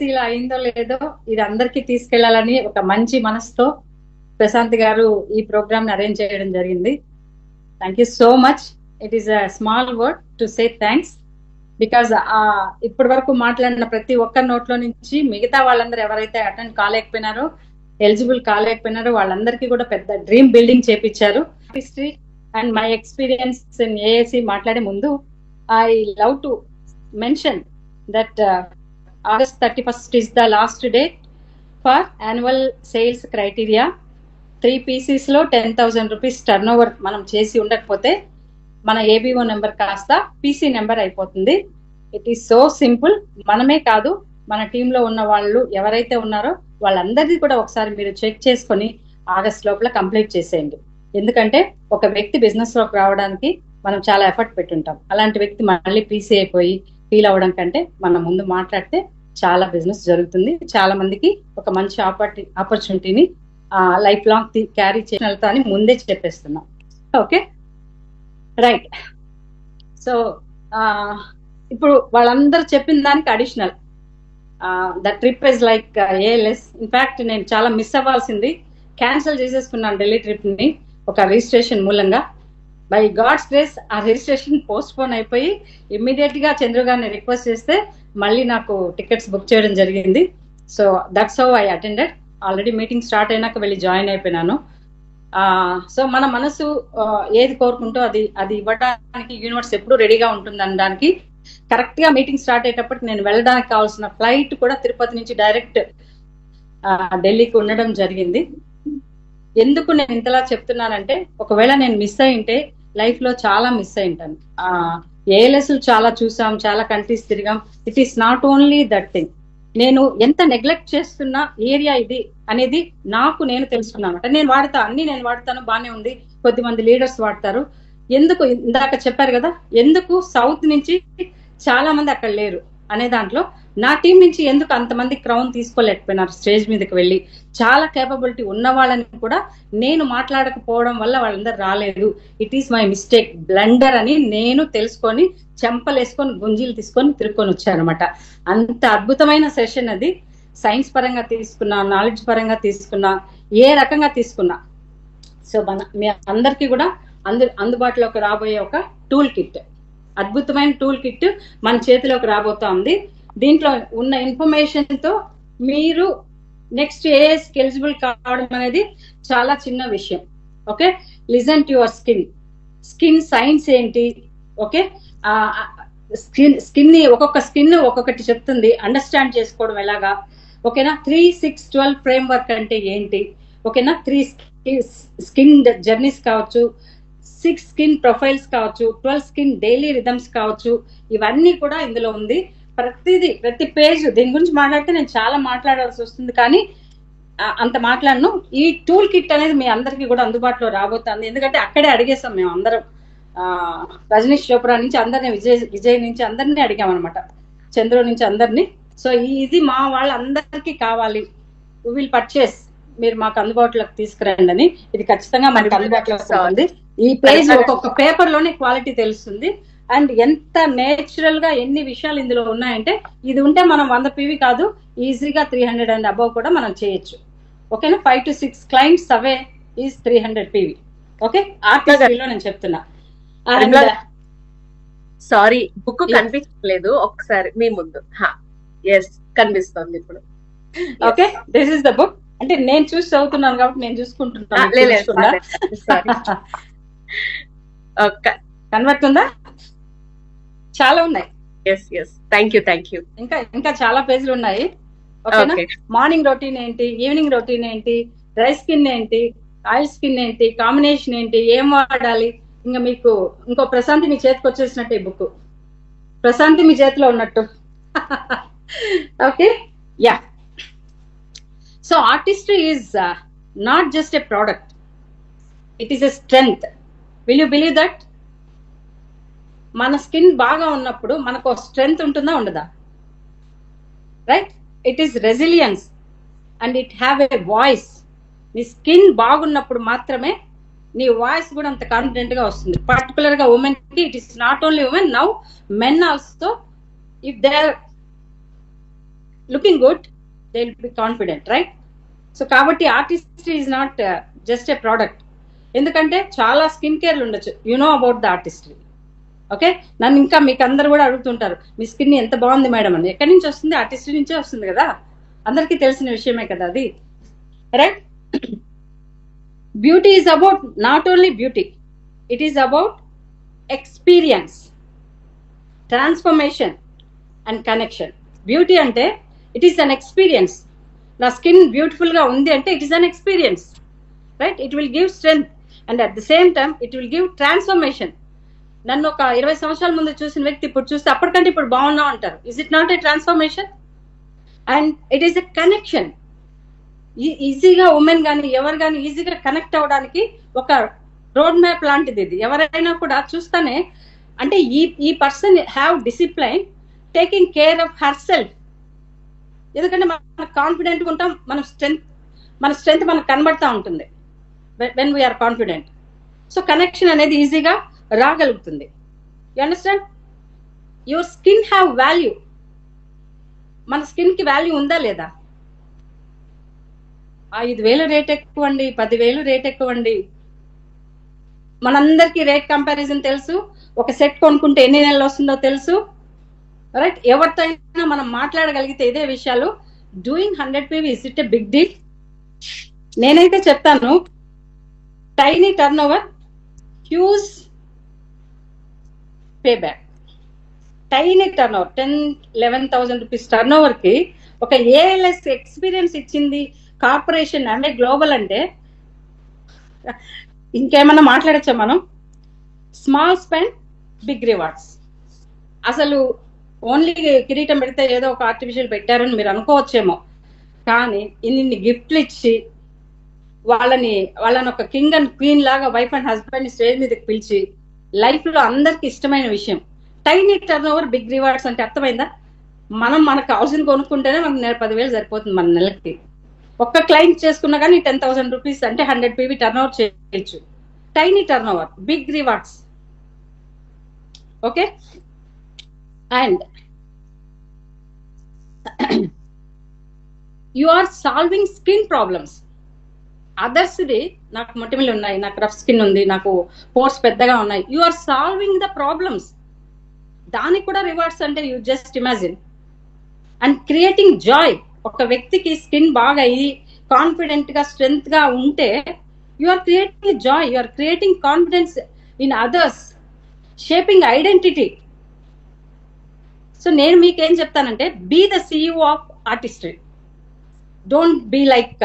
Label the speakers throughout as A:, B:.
A: ఇలా అయిందో లేదో ఇది అందరికీ తీసుకెళ్లాలని ఒక మంచి మనసుతో ప్రశాంత్ గారు ఈ ప్రోగ్రామ్ ని అరేంజ్ చేయడం జరిగింది. Thank you so much. It is a small word to say thanks, because ఇప్పటి వరకు మాట్లాడిన ప్రతి ఒక్క నోట్లో నుంచి మిగతా వాళ్ళందరూ ఎవరైతే అటెండ్ కాలేకపోయినారో, ఎలిజిబుల్ కాలేకపోయినారో వాళ్ళందరికీ కూడా పెద్ద డ్రీమ్ బిల్డింగ్ చేపించారు. History and my experience in AAC మాట్లాడే ముందు I love to mention that August 31st is the last date for annual sales criteria. 3 pieces లో 10,000 rupees turnover మనం చేసి ఉండకపోతే మన ఏబిఓ నెంబర్ కాస్త పీసీ నెంబర్ అయిపోతుంది. It is so simple. మనమే కాదు, మన టీంలో ఉన్న వాళ్ళు ఎవరైతే ఉన్నారో వాళ్ళందరిది కూడా ఒకసారి మీరు చెక్ చేసుకొని ఆగస్ట్ లోపల కంప్లీట్ చేసేయండి. ఎందుకంటే ఒక వ్యక్తి బిజినెస్ లోకి రావడానికి మనం చాలా ఎఫర్ట్ పెట్టుంటాం. అలాంటి వ్యక్తి మళ్ళీ పీసీ అయిపోయి ఫీల్ అవ్వడం కంటే మనం ముందు మాట్లాడితే చాలా బిజినెస్ జరుగుతుంది. చాలా మందికి ఒక మంచి ఆపర్చునిటీని లైఫ్ లాంగ్ క్యారీ చేయాలి అని ముందే చెప్పేస్తున్నాం. Okay, right. సో ఇప్పుడు వాళ్ళందరూ చెప్పిన దానికి additional the trip is like ALS. In fact నేను చాలా మిస్ అవ్వాల్సింది క్యాన్సిల్ చేసేసుకున్నాను ఢిల్లీ ట్రిప్ ని ఒక రిజిస్ట్రేషన్ మూలంగా. బై గాడ్స్ గ్రేస్ ఆ రిజిస్ట్రేషన్ పోస్ట్ పోన్ అయిపోయి ఇమ్మీడియట్ గా చంద్రు గారిని రిక్వెస్ట్ చేస్తే మళ్ళీ నాకు టికెట్స్ బుక్ చేయడం జరిగింది. So that's how I attended. Already meeting start అయినాక వెళ్ళి జాయిన్ అయిపోయినాను. సో మన మనసు ఏది కోరుకుంటూ అది ఇవ్వడానికి యూనివర్స్ ఎప్పుడు రెడీగా ఉంటుంది అనడానికి కరెక్ట్ గా మీటింగ్ స్టార్ట్ అయ్యేటప్పటికి నేను వెళ్ళడానికి కావాల్సిన ఫ్లైట్ కూడా తిరుపతి నుంచి డైరెక్ట్ ఢిల్లీకి ఉండడం జరిగింది. ఎందుకు నేను ఇంతలా చెప్తున్నానంటే, ఒకవేళ నేను మిస్ అయింటే లైఫ్ లో చాలా మిస్ అయింటాను. ఏఎల్ఎస్ చాలా చూసాం, చాలా కంట్రీస్ తిరిగాం. It is not only that thing. నేను ఎంత నెగ్లెక్ట్ చేస్తున్న ఏరియా ఇది అనేది నాకు నేను తెలుసుకున్నాను. అంటే నేను వాడతాను, బానే ఉంది. కొద్దిమంది లీడర్స్ వాడతారు. ఎందుకు ఇందాక చెప్పారు కదా, ఎందుకు సౌత్ నుంచి చాలా మంది అక్కడ లేరు అనే దాంట్లో నా టీం నుంచి ఎందుకు అంతమంది క్రౌన్ తీసుకోలేకపోయినారు స్టేజ్ మీదకి వెళ్ళి. చాలా కేపబిలిటీ ఉన్న వాళ్ళని కూడా నేను మాట్లాడకపోవడం వల్ల వాళ్ళందరూ రాలేదు. It is my mistake, blunder అని నేను తెలుసుకొని చెంపలేసుకొని గుంజీలు తీసుకొని తిరుక్కొని వచ్చానమాట. అంత అద్భుతమైన సెషన్ అది. సైన్స్ పరంగా తీసుకున్నా, నాలెడ్జ్ పరంగా తీసుకున్నా, ఏ రకంగా తీసుకున్నా. సో మీ అందరికీ కూడా అందుబాటులోకి రాబోయే ఒక టూల్ కిట్, అద్భుతమైన టూల్ కిట్ మన చేతిలోకి రాబోతోంది. దీంట్లో ఉన్న ఇన్ఫర్మేషన్ తో మీరు నెక్స్ట్ ఏఎస్ ఎలిజిబుల్ కావడం అనేది చాలా చిన్న విషయం. Okay, listen to your skin science ఏంటి, ఓకే, స్కిన్ ని ఒక్కొక్క స్కిన్ ఒక్కొక్కటి చెప్తుంది, అండర్స్టాండ్ చేసుకోవడం ఎలాగా, ఓకేనా. 3-6-12 ఫ్రేమ్ వర్క్ అంటే ఏంటి, ఓకేనా. 3 స్కిన్ జర్నీస్ కావచ్చు, 6 స్కిన్ ప్రొఫైల్స్ కావచ్చు, 12 స్కిన్ డైలీ రిథమ్స్ కావచ్చు. ఇవన్నీ కూడా ఇందులో ఉంది. ప్రతి పేజ్ దీని గురించి మాట్లాడితే నేను చాలా మాట్లాడాల్సి వస్తుంది, కానీ అంత మాట్లాడను. ఈ టూల్ కిట్ అనేది మీ అందరికీ కూడా అందుబాటులో రాబోతుంది. ఎందుకంటే అక్కడే అడిగేసాం మేము అందరం, రజనీష్ చోప్రా నుంచి అందరినీ, విజయ్ నుంచి అందరినీ అడిగామన్నమాట, చంద్రు నుంచి అందరినీ. సో ఇది మా వాళ్ళందరికీ కావాలి, విల్ పర్చేస్, మీరు మాకు అందుబాటులోకి తీసుకురండి అని. ఇది ఖచ్చితంగా మనకి అందుబాటులోకి ఉంది. ఈ పేజ్ ఒక్కొక్క పేపర్ లోనే క్వాలిటీ తెలుస్తుంది. అండ్ ఎంత నేచురల్ గా ఎన్ని విషయాలు ఇందులో ఉన్నాయంటే, ఇది ఉంటే మనం 100 PV కాదు, ఈజీగా 300 అండ్ అబౌవ్ కూడా మనం చేయొచ్చు. ఓకేనా. 5 to 6 clients away is 300 PV. Okay, ఆర్టీసీలో నేను చెప్తున్నా.
B: సారీ, బుక్ కనిపించలేదు, ఒకసారి మీ ముందు. ఎస్, కనిపిస్తుంది ఇప్పుడు.
A: Okay, this is the book. అంటే నేను చూసి చదువుతున్నాను కాబట్టి నేను చూసుకుంటున్నాను. కనబడుతుందా? చాలా ఉన్నాయి.
B: Thank you.
A: ఇంకా చాలా పేజీలు ఉన్నాయి. ఓకేనా. మార్నింగ్ రొటీన్ ఏంటి, ఈవినింగ్ రొటీన్ ఏంటి, డ్రై స్కిన్ ఏంటి, ఆయిల్ స్కిన్ ఏంటి, కాంబినేషన్ ఏంటి, ఏం వాడాలి. ఇంకా మీకు ఇంకో ప్రశాంతి మీ చేతికి వచ్చేసినట్టు ఈ బుక్, ప్రశాంతి మీ చేతిలో ఉన్నట్టు. Okay, yeah. So Artistry is not just a product, it is a strength. Will you believe that? మన స్కిన్ బాగా ఉన్నప్పుడు మనకు స్ట్రెంగ్త్ ఉంటుందా, ఉండదా? Right, it is resilience and it have a voice. నీ స్కిన్ బాగున్నప్పుడు మాత్రమే నీ వాయిస్ కూడా అంత కాన్ఫిడెంట్ గా వస్తుంది. పర్టికులర్ గా ఉమెన్ కి, it is not only women, now men also. If they are looking good, they will be confident, right? So కాబట్టి Artistry is not just a product. ఎందుకంటే చాలా స్కిన్ కేర్లు ఉండొచ్చు, you know about the Artistry. Okay, నన్ను ఇంకా మీకు అందరు కూడా అడుగుతుంటారు, మీ స్కిన్ ఎంత బాగుంది మేడం అని. ఎక్కడి నుంచి వస్తుంది? ఆర్టిస్ట్రీ నుంచే వస్తుంది కదా, అందరికీ తెలిసిన విషయమే కదా అది, right? Beauty is about not only beauty, it is about experience, transformation and connection. Beauty అంటే ఇట్ ఈస్ అన్ ఎక్స్పీరియన్స్. నా స్కిన్ బ్యూటిఫుల్ గా ఉంది అంటే it is an experience, right? It will give strength and at the same time it will give transformation. నన్ను ఒక 20 సంవత్సరాల ముందు చూసిన వ్యక్తి ఇప్పుడు చూస్తే అప్పటికంటే ఇప్పుడు బాగున్నావు అంటారు. Is it not a transformation? And it is a connection. ఈజీగా ఉమెన్ కానీ ఎవరు కానీ ఈజీగా కనెక్ట్ అవ్వడానికి ఒక రోడ్ మ్యాప్ లాంటిది ఇది. ఎవరైనా కూడా చూస్తానే అంటే ఈ person have discipline, taking care of her self. ఎందుకంటే మనం కాన్ఫిడెంట్ గా ఉంటాం, మన స్ట్రెంగ్త్ మనకు కనబడతా ఉంటుంది when we are confident. So connection అనేది ఈజీగా రాగలుగుతుంది. You understand? Your skin have value. మన స్కిన్ కి వాల్యూ ఉందా లేదా? 5,000 రేట్ ఎక్కువ అండి, 10,000 రేట్ ఎక్కువ అండి. మనందరికీ రేట్ కంపారిజన్ తెలుసు. ఒక సెట్ కొనుక్కుంటే ఎన్ని నెలలు వస్తుందో తెలుసు, రైట్? ఎవరితో అయినా మనం మాట్లాడగలిగితే ఇదే విషయాలు. Doing 100 PV is it a big deal? నేనైతే చెప్తాను, tiny turn over, huge pay back. Tiny turn over 10,000-11,000 rupees turn over కి ఒక ఏఎల్ఎస్ ఎక్స్పీరియన్స్ ఇచ్చింది కార్పొరేషన్ అంటే గ్లోబల్ అంటే ఇంకేమన్నా మాట్లాడచ్చా మనం? Small spend big rewards. అసలు ఓన్లీ కిరీటం పెడితే ఏదో ఒక ఆర్టిఫిషియల్ పెట్టారని మీరు అనుకోవచ్చేమో, కానీ ఇన్ని గిఫ్ట్లు ఇచ్చి వాళ్ళని ఒక కింగ్ అండ్ క్వీన్ లాగా వైఫ్ అండ్ హస్బెండ్ ని స్టేజ్ మీదకి పిలిచి లైఫ్ లో అందరికి ఇష్టమైన విషయం tiny turn over big rewards అంటే అర్థమైందా? మనకు కావాల్సిన కొనుక్కుంటేనే మనకు 10,000 సరిపోతుంది మన నెలకి. ఒక్క క్లయింట్ చేసుకున్నా కానీ 10,000 రూపీస్ అంటే 100 PV టర్న్ ఓవర్ చేయొచ్చు. Tiny turn over, big rewards. Okay, and you are solving skin problems. Others day నాకు మొటిమలు ఉన్నాయి, నాకు రఫ్ స్కిన్ ఉంది, నాకు పోర్స్ పెద్దగా ఉన్నాయి. You are solving the problems. దానికి కూడా రివార్డ్స్ అంటే you just imagine. And creating joy. ఒక వ్యక్తికి స్కిన్ బాగా అయ్యి కాన్ఫిడెంట్ గా స్ట్రెంగ్త్ గా ఉంటే you are creating joy, you are creating confidence in others, shaping identity. So నేను మీకేం చెప్తానంటే, be the CEO of artistry. Don't be like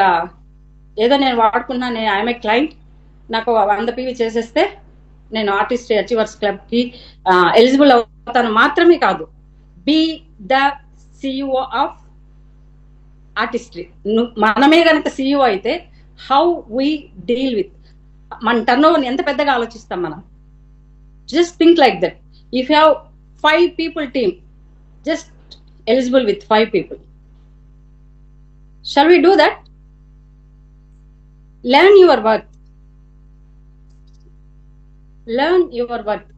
A: ఏదో నేను వాడుకున్నాను, ఐఎమ్ ఏ క్లయింట్, నాకు 100 PV చేసేస్తే నేను ఆర్టిస్ట్రీ అచీవర్స్ క్లబ్ కి ఎలిజిబుల్ అవుతాను మాత్రమే కాదు. Be the CEO of artistry. మనమే కనుక CEO అయితే హౌ వీ డీల్ విత్ మన టర్న్ ఓవర్ ఎంత పెద్దగా ఆలోచిస్తాం మనం. Just think like that. If you have 5 people team, just eligible with 5 people. Shall we do that? Learn your worth. Learn your worth.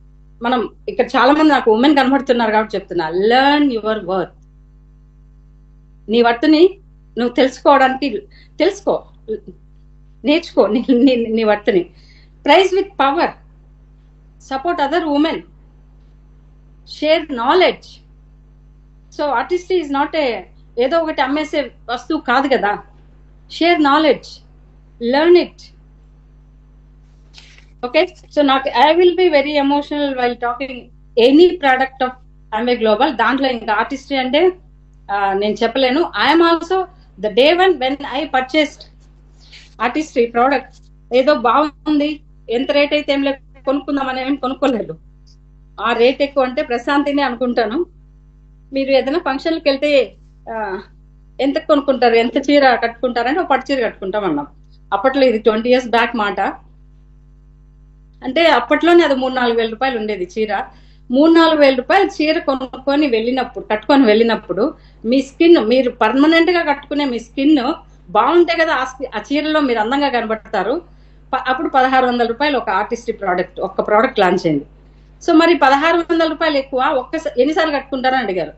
A: మనం ఇక్కడ చాలా మంది నాకు ఉమెన్ కనబడుతున్నారు కాబట్టి చెప్తున్నా, లెర్న్ యువర్ వర్త్. నీ వర్త్ని నువ్వు నేర్చుకో నీ వర్త్ని. Prize with power, support other women, share knowledge. So Artistry is not ఏదో ఒకటి అమ్మేసే వస్తువు కాదు కదా. Share knowledge, learn it. Okay, so నాకు I will be very emotional while talking any product of Amway global. దాంట్లో ఇంకా ఆర్టిస్ట్రీ అంటే నేను చెప్పలేను. I'm also the day one when I purchased Artistry product, ఏదో బాగుంది, ఎంత రేట్ అయితే ఏం లేదు, కొనుక్కుందామని ఏం కొనుక్కోలేదు. ఆ రేట్ ఎక్కువ అంటే ప్రశాంతిని అనుకుంటాను. మీరు ఏదైనా ఫంక్షన్కి వెళ్తే ఎంత కొనుక్కుంటారు, ఎంత చీర కట్టుకుంటారంటే ఒక పట్టు చీర కట్టుకుంటాం అన్నాం. అప్పట్లో ఇది 20 years బ్యాక్ మాట. అంటే అప్పట్లోనే అది 3-4 వేల రూపాయలు ఉండేది చీర. 3-4 వేల రూపాయలు చీర కట్టుకొని వెళ్ళినప్పుడు మీ స్కిన్, మీరు పర్మనెంట్ గా కట్టుకునే మీ స్కిన్ బాగుంటే కదా ఆ చీరలో మీరు అందంగా కనబడతారు. అప్పుడు 1,600 రూపాయలు ఒక ఆర్టిస్ట్రీ ప్రోడక్ట్, ఒక్క ప్రోడక్ట్ లాంచ్ అయింది. సో మరి 1,600 రూపాయలు ఎక్కువ, ఎన్నిసార్లు కట్టుకుంటారని అడిగారు.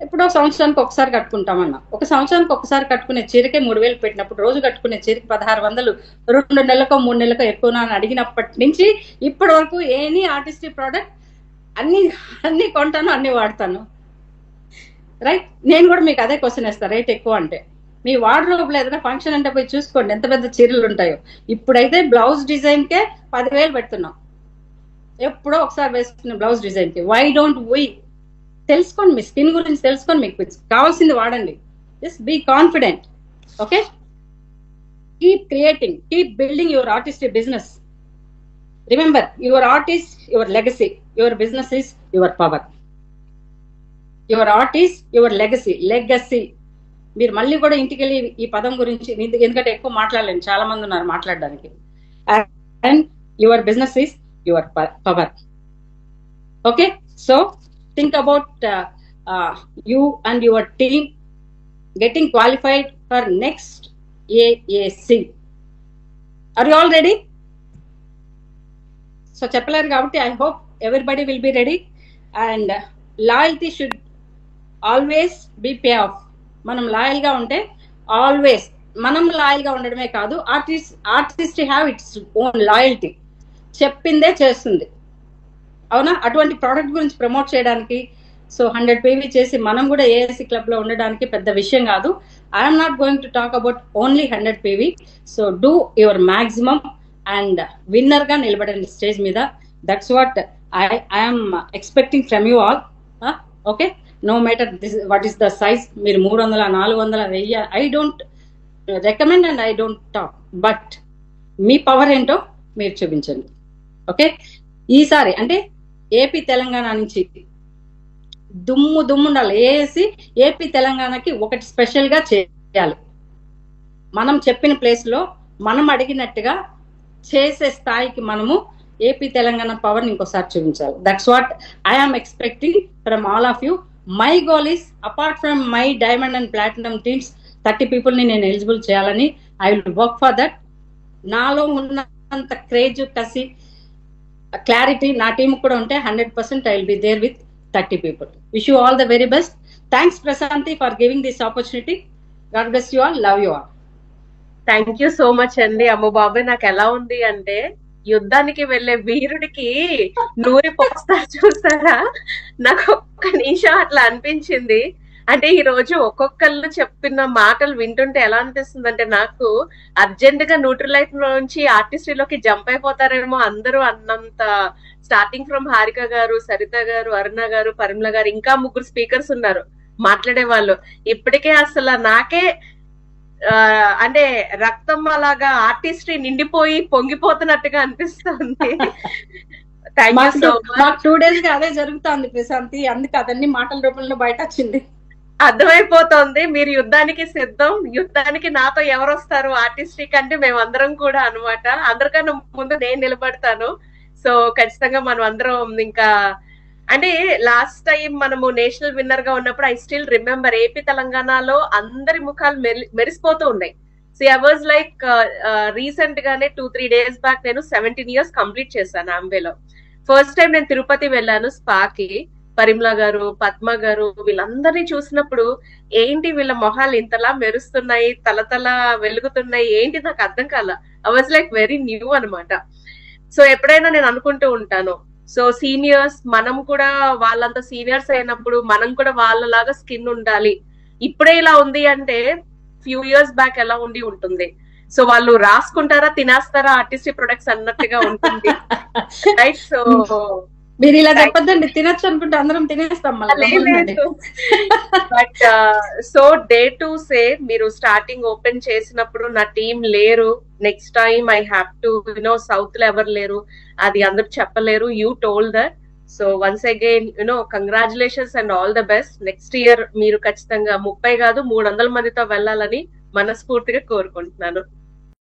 A: ఇప్పుడు సంవత్సరానికి ఒకసారి కట్టుకుంటామన్నా, ఒక సంవత్సరానికి ఒకసారి కట్టుకునే చీరకే 3,000 పెట్టినప్పుడు రోజు కట్టుకునే చీరకి 1,600 2 నెలలకో 3 నెలలకో ఎక్కువ అని అడిగినప్పటి నుంచి ఇప్పటి వరకు ఎనీ ఆర్టిస్టిక్ ప్రోడక్ట్ అన్ని కొంటాను, అన్ని వాడతాను. రైట్? నేను కూడా మీకు అదే క్వశ్చన్ వేస్తాను, రేట్ ఎక్కువ అంటే. మీ వార్డ్రోబ్ లో ఏదైనా ఫంక్షన్ అంటే పోయి చూసుకోండి ఎంత పెద్ద చీరలు ఉంటాయో. ఇప్పుడైతే బ్లౌజ్ డిజైన్ కే 10,000 పెడుతున్నాం, ఎప్పుడో ఒకసారి వేసుకునే బ్లౌజ్ డిజైన్ కి. Why don't we? తెలుసుకోండి, మీ స్కిన్ గురించి తెలుసుకొని మీకు కావాల్సింది వాడండి. Just be confident. Okay, keep creating, keep building your artistic business. Remember, your art is your legacy, your business is your power. Your art is your legacy. Legacy మీరు మళ్ళీ కూడా ఇంటికి వెళ్ళి ఈ పదం గురించి, ఎందుకంటే ఎక్కువ మాట్లాడలేను, చాలా మంది ఉన్నారు మాట్లాడడానికి. And your business is your power. Okay, so think about you and your team getting qualified for next AAC. Are you all ready? So చెప్పలేరు కాబట్టి I hope everybody will be ready. And loyalty should always be pay off. మనం loyal గా ఉంటే always, మనం loyal గా ఉండడమే కాదు, artist have its own loyalty. చెప్పిందే చేస్తుంది, అవునా? అటువంటి ప్రోడక్ట్ గురించి ప్రమోట్ చేయడానికి సో 100 PV చేసి మనం కూడా ఏఎస్సి క్లబ్ లో ఉండడానికి పెద్ద విషయం కాదు. I'm not going to talk about only 100 PV. So do your maximum and winner గా నిలబడండి స్టేజ్ మీద. That's what I'm expecting from you all. Okay, no matter what is the size. మీరు 300, 400, 1000 I don't recommend and I don't talk, but మీ power ఏంటో మీరు చూపించండి. Okay, ఈసారి అంటే ఏపీ తెలంగాణ నుంచి దుమ్ము ఉండాలి. ఏపీ తెలంగాణకి ఒకటి స్పెషల్ గా చేయాలి. మనం చెప్పిన ప్లేస్ లో మనం అడిగినట్టుగా చేసే స్థాయికి మనము ఏపీ తెలంగాణ పవర్ ఇంకోసారి చూపించాలి. That's what I'm expecting from all of you. My goal is, apart from my diamond and platinum teams, 30 people ని నేను ఎలిజిబుల్ చేయాలని. I will work for that. నాలో ఉన్నంత క్రేజ్, కసి, క్లారిటీ నా టీమ్ కూడా ఉంటే 100% I will be there with 30 people. Wish you all the very best. Thanks Prasanthi for giving this opportunity. God bless you all. Love you all.
B: Thank you so much అండి. అమ్మ బాబాయ్, నాకు ఎలా ఉంది అంటే యుద్ధానికి వెళ్లే వీరుడికి నూరి పోస్తారు చూస్తారా, నాకు ఒక్క నిమిషం అట్లా అనిపించింది. అంటే ఈ రోజు ఒక్కొక్కళ్ళు చెప్పిన మాటలు వింటుంటే ఎలా అనిపిస్తుంది అంటే, నాకు అర్జెంట్ గా న్యూట్రలైట్ నుంచి ఆర్టిస్ట్రీలోకి జంప్ అయిపోతారేమో అందరూ అన్నంత. స్టార్టింగ్ ఫ్రమ్ హారిక గారు, సరిత గారు, అరుణ గారు, పరిమళ గారు, ఇంకా 3 స్పీకర్స్ ఉన్నారు మాట్లాడే వాళ్ళు. ఇప్పటికే అసలు నాకే అంటే రక్తం అలాగా ఆర్టిస్ట్రీ నిండిపోయి పొంగిపోతున్నట్టుగా అనిపిస్తుంది. Thank you so much.
A: 2 days గా అదే జరుగుతుంది ప్రశాంతి, అందుకే అదన్ని మాటల రూపంలో బయట వచ్చింది.
B: అర్థమైపోతుంది మీరు యుద్ధానికి సిద్ధం. యుద్ధానికి నాతో ఎవరు వస్తారు ఆర్టిస్ట్రీ కంటే మేమందరం కూడా అనమాట. అందరికన్నా ముందు నేను నిలబడతాను. సో ఖచ్చితంగా మనం అందరం ఇంకా అంటే లాస్ట్ టైం మనము నేషనల్ విన్నర్ గా ఉన్నప్పుడు ఐ స్టిల్ రిమెంబర్ ఏపీ తెలంగాణలో అందరి ముఖాలు మెరిసిపోతూ ఉన్నాయి. So I was like recent గానే 2-3 days బ్యాక్ నేను 17 years కంప్లీట్ చేశాను ఆంబేలో. ఫస్ట్ టైం నేను తిరుపతి వెళ్ళాను స్పాకి. పరిమళ గారు, పద్మ గారు వీళ్ళందరినీ చూసినప్పుడు ఏంటి వీళ్ళ మొహాలు ఇంతలా మెరుస్తున్నాయి, తలతల వెలుగుతున్నాయి, ఏంటి నాకు అర్థం కాల. I was like very new అనమాట. సో ఎప్పుడైనా నేను అనుకుంటూ ఉంటాను, సో సీనియర్స్ మనం కూడా వాళ్ళంత సీనియర్స్ అయినప్పుడు మనం కూడా వాళ్ళలాగా స్కిన్ ఉండాలి. ఇప్పుడే ఇలా ఉంది అంటే ఫ్యూ ఇయర్స్ బ్యాక్ ఎలా ఉండి ఉంటుంది. సో వాళ్ళు రాసుకుంటారా తినేస్తారా ఆర్టిస్టిక్ ప్రొడక్ట్స్ అన్నట్టుగా ఉంటుంది. రైట్? సో
A: మీరు ఇలా చెప్పొద్దండి, తినొచ్చు అనుకుంటే అందరం తినేస్తాం.
B: But so day to say, మీరు స్టార్టింగ్ ఓపెన్ చేసినప్పుడు నా టీం లేరు, next time I have to south లో ఎవరు లేరు, అది అందరూ చెప్పలేరు. You told that. So once again congratulations and all the best. Next year మీరు ఖచ్చితంగా 30 కాదు 300 మందితో వెళ్ళాలని మనస్ఫూర్తిగా కోరుకుంటున్నాను.